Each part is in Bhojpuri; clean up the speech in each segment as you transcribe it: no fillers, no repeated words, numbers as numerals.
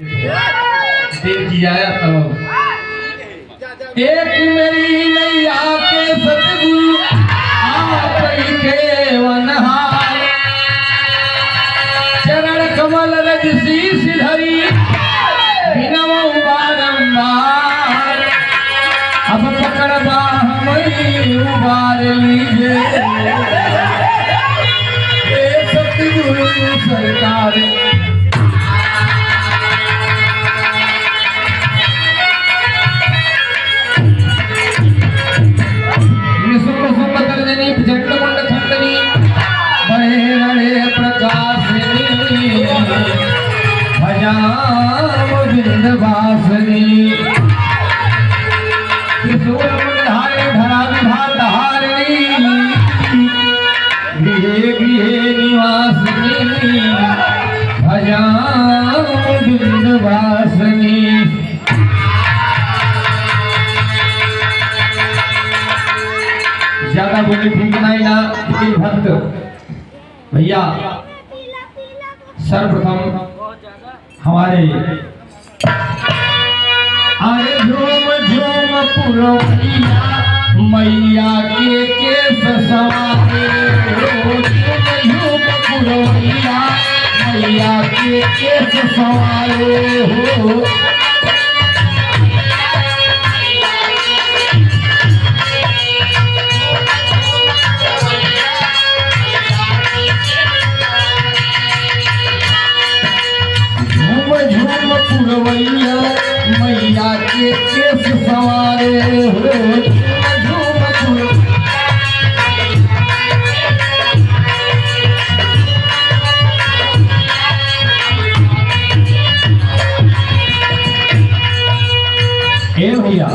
देव जी आया तो एक मेरी नैया के सतगुरु आप के वनहार चरण कमल रज शीश धरी बिनवौ बारंबार अब पकड़वा हमें उबार लीजिए सतगुरु सरकार। ज्यादा बोले ठीक नहीं ना भक्त भैया। सर्वप्रथम हमारे अरे झूम झूम पुरवैया मैया के केस सवारे झूम झूम पुरवैया मैया के केस सवारे हो। पुरवैया मैया के केस सवारे हो झूम झूम। ए भैया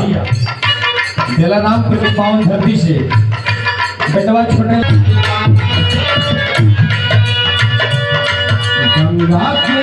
दिला नाम के पावन धरती से बेटवा छोटे गंगा के